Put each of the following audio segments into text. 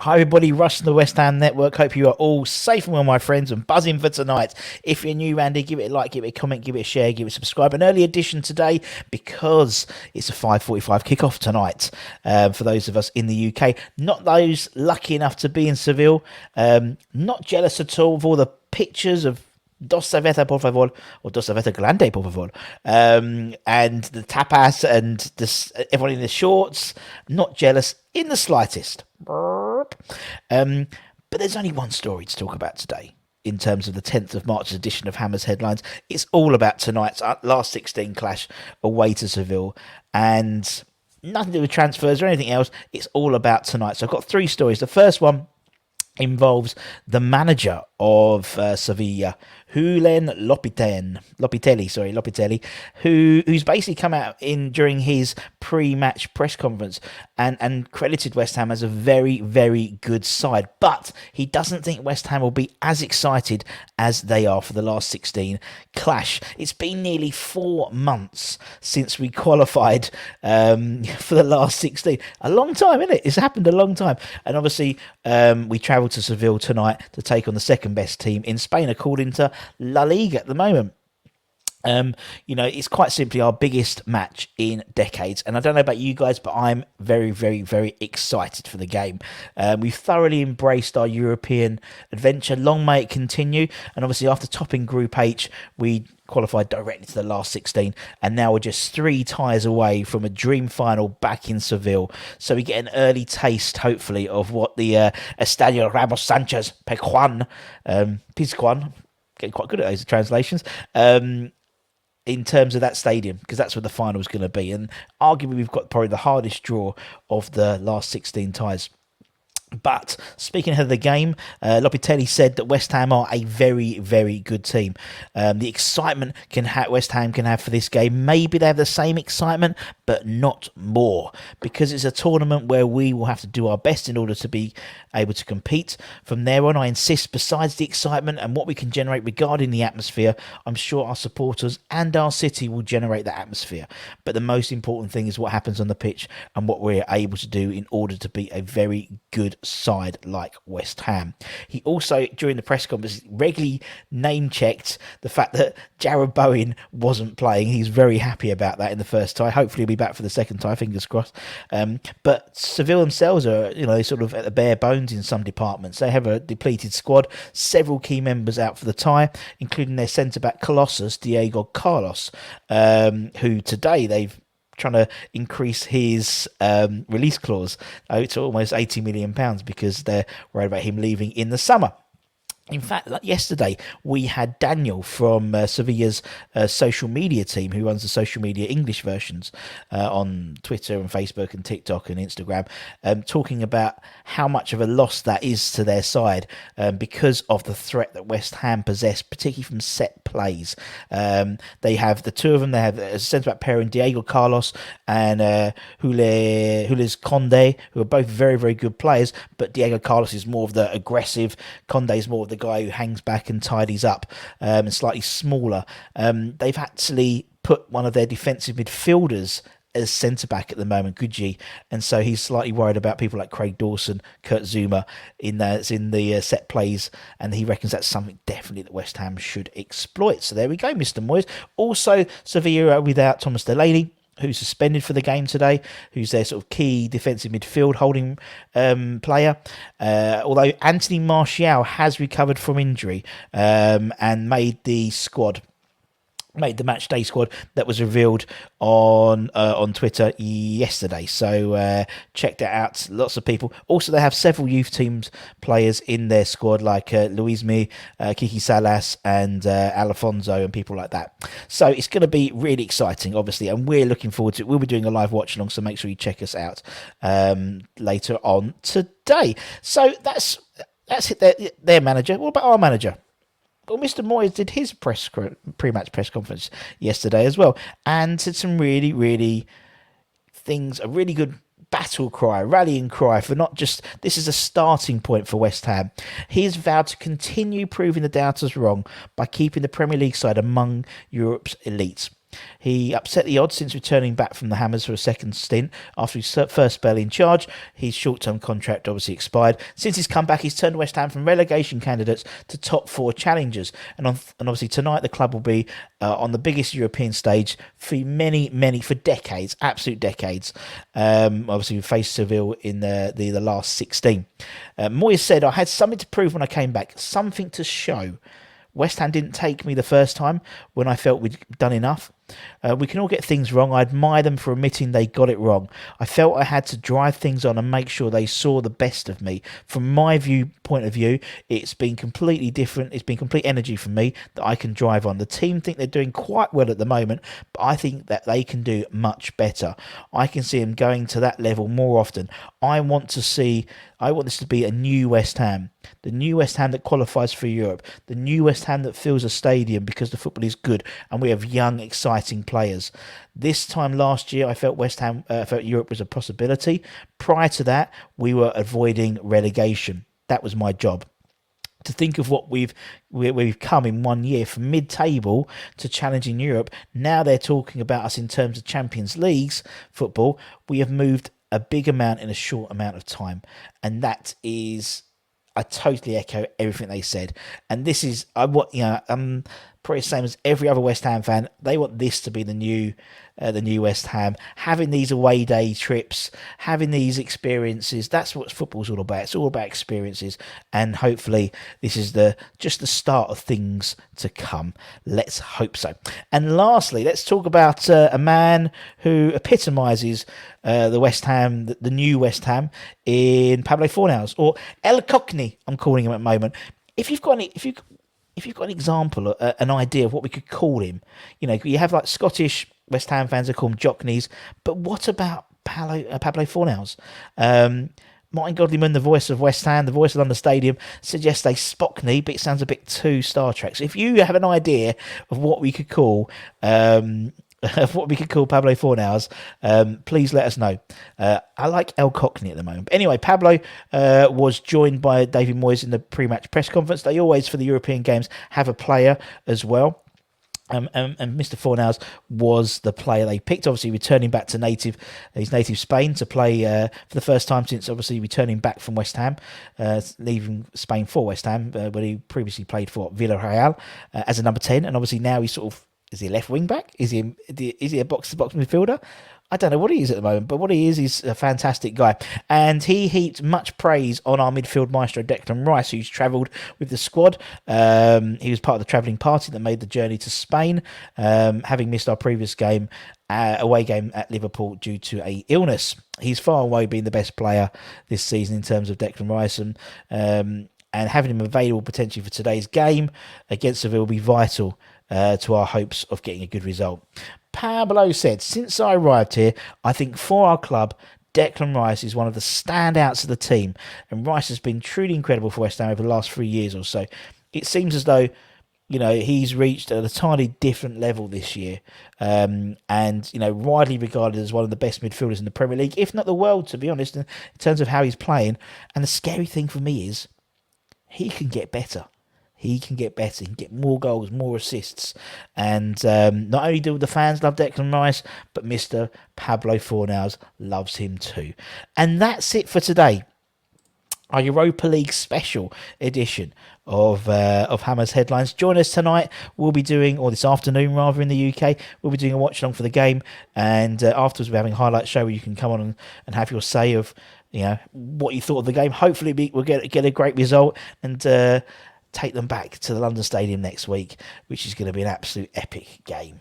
Hi everybody, Russ from the West Ham Network. Hope you are all safe and well, my friends, and buzzing for tonight. If you're new, Randy, give it a like, give it a comment, give it a share, give it a subscribe. An early edition today because it's a 5:45 kickoff tonight for those of us in the UK. Not those lucky enough to be in Seville. Not jealous at all of all the pictures of Dos cerveza, por favor, or dos cerveza grande, por favor, and the tapas and everyone in the shorts. Not jealous in the slightest. But there's only one story to talk about today in terms of the 10th of March edition of Hammer's Headlines. It's all about tonight's last 16 clash away to Seville, and nothing to do with transfers or anything else. It's all about tonight. So I've got three stories. The first one involves the manager of Sevilla, Lopetegui, who's basically come out during his pre-match press conference and credited West Ham as a very, very good side. But he doesn't think West Ham will be as excited as they are for the last 16 clash. It's been nearly 4 months since we qualified for the last 16. A long time, isn't it? It's happened a long time. And obviously, we travel to Seville tonight to take on the second best team in Spain, according to La Liga at the moment. It's quite simply our biggest match in decades. And I don't know about you guys, but I'm very, very, very excited for the game. We've thoroughly embraced our European adventure. Long may it continue. And obviously, after topping Group H, we qualified directly to the last 16. And now we're just 3 ties away from a dream final back in Seville. So we get an early taste, hopefully, of what the Estadio Ramos Sanchez Pizjuan, getting quite good at those translations, in terms of that stadium, because that's where the final is going to be. And arguably, we've got probably the hardest draw of the last 16 ties. But speaking ahead of the game, Lopetegui said that West Ham are a very, very good team. The excitement West Ham can have for this game, maybe they have the same excitement, but not more, because it's a tournament where we will have to do our best in order to be able to compete. From there on, I insist, besides the excitement and what we can generate regarding the atmosphere, I'm sure our supporters and our city will generate that atmosphere. But the most important thing is what happens on the pitch and what we're able to do in order to be a very good side like West Ham. He also, during the press conference, regularly name-checked the fact that Jared Bowen wasn't playing. He's very happy about that in the first tie. Hopefully he'll be back for the second tie, fingers crossed. But Seville themselves are, sort of at the bare bones in some departments. They have a depleted squad, several key members out for the tie, including their centre-back Colossus, Diego Carlos, who today they've trying to increase his release clause to almost £80 million because they're worried about him leaving in the summer. In fact, yesterday we had Daniel from Sevilla's social media team, who runs the social media English versions on Twitter and Facebook and TikTok and Instagram, talking about how much of a loss that is to their side because of the threat that West Ham possess, particularly from set plays. They have the two of them. They have a centre-back pairing, Diego Carlos and Jules Conde, who are both very, very good players, but Diego Carlos is more of the aggressive. Conde is more of the guy who hangs back and tidies up, and slightly smaller. They've actually put one of their defensive midfielders as centre-back at the moment, Gucci, and so he's slightly worried about people like Craig Dawson, Kurt Zuma in the set plays, and he reckons that's something definitely that West Ham should exploit. So there we go, Mr. Moyes. Also, Sevilla without Thomas Delaney, who's suspended for the game today, who's their sort of key defensive midfield holding player. Although Anthony Martial has recovered from injury and made the match day squad that was revealed on Twitter yesterday. So check that out. Lots of people. Also, they have several youth teams players in their squad, like Luismi, Kiki Salas, and Alfonso, and people like that. So it's going to be really exciting, obviously, and we're looking forward to it. We'll be doing a live watch along, so make sure you check us out later on today. So that's it. Their manager. What about our manager? Well, Mr. Moyes did his pre-match press conference yesterday as well, and said some really, really things, a really good battle cry, rallying cry for not just, this is a starting point for West Ham. He's vowed to continue proving the doubters wrong by keeping the Premier League side among Europe's elites. He upset the odds since returning back from the Hammers for a second stint after his first spell in charge. His short-term contract obviously expired. Since his comeback, he's turned West Ham from relegation candidates to top four challengers. And obviously tonight the club will be on the biggest European stage for for decades, absolute decades. Obviously we faced Seville in the last 16. Moyes said, "I had something to prove when I came back, something to show. West Ham didn't take me the first time when I felt we'd done enough. We can all get things wrong. I admire them for admitting they got it wrong. I felt I had to drive things on and make sure they saw the best of me. From my point of view, it's been completely different. It's been complete energy for me that I can drive on. The team think they're doing quite well at the moment, but I think that they can do much better. I can see them going to that level more often. I want this to be a new West Ham. The new West Ham that qualifies for Europe. The new West Ham that fills a stadium because the football is good and we have young, exciting players. This time last year, I felt felt Europe was a possibility. Prior to that, we were avoiding relegation. That was my job. To think of what we've come in 1 year from mid-table to challenging Europe. Now they're talking about us in terms of Champions Leagues football. We have moved a big amount in a short amount of time, and that is, I totally echo everything they said. And this is probably the same as every other West Ham fan. They want this to be the new West Ham, having these away day trips, having these experiences. That's what football's all about. It's all about experiences, and hopefully this is just the start of things to come. Let's hope so. And lastly, let's talk about a man who epitomises the West Ham, the new West Ham, in Pablo Fornals, or El Cockney, I'm calling him at the moment. If you've got an example, an idea of what we could call him, you have like Scottish West Ham fans that call him Jockneys, but what about Pablo Fornals? Martin Godliman, the voice of West Ham, the voice of London Stadium, suggests a Spockney, but it sounds a bit too Star Trek. So if you have an idea of what we could call Pablo Fornals, please let us know. I like El Cockney at the moment. But anyway, Pablo was joined by David Moyes in the pre-match press conference. They always, for the European games, have a player as well. And Mr. Fornals was the player they picked, obviously returning back to his native Spain to play for the first time since obviously returning back from West Ham, leaving Spain for West Ham, where he previously played for Villarreal as a number 10, and obviously now he's is he a left wing back? Is he a box-to-box midfielder? I don't know what he is at the moment, but what he is, he's a fantastic guy. And he heaped much praise on our midfield maestro, Declan Rice, who's travelled with the squad. He was part of the travelling party that made the journey to Spain, having missed our previous away game at Liverpool due to a illness. He's far away being the best player this season in terms of Declan Rice, and having him available potentially for today's game against Seville will be vital to our hopes of getting a good result. Pablo said, "Since I arrived here, I think for our club, Declan Rice is one of the standouts of the team, and Rice has been truly incredible for West Ham over the last 3 years or so. It seems as though, he's reached at a totally different level this year, and widely regarded as one of the best midfielders in the Premier League, if not the world, to be honest, in terms of how he's playing. And the scary thing for me is he can get better. He can get better. He can get more goals, more assists. And not only do the fans love Declan Rice, but Mr. Pablo Fornals loves him too." And that's it for today. Our Europa League special edition of Hammer's Headlines. Join us tonight. We'll be doing, or this afternoon rather, in the UK, we'll be doing a watch along for the game. And afterwards we're having a highlight show where you can come on and have your say of what you thought of the game. Hopefully we'll get a great result and take them back to the London Stadium next week, which is going to be an absolute epic game.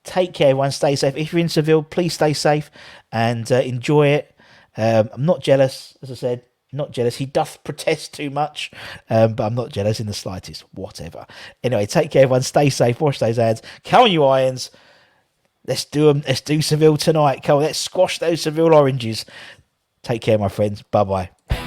Take care, everyone. Stay safe. If you're in Seville, please stay safe and enjoy it. I'm not jealous, as I said. Not jealous. He doth protest too much, but I'm not jealous in the slightest. Whatever. Anyway, take care, everyone. Stay safe. Wash those hands. Come on, you irons. Let's do them. Let's do Seville tonight. Come on, let's squash those Seville oranges. Take care, my friends. Bye-bye.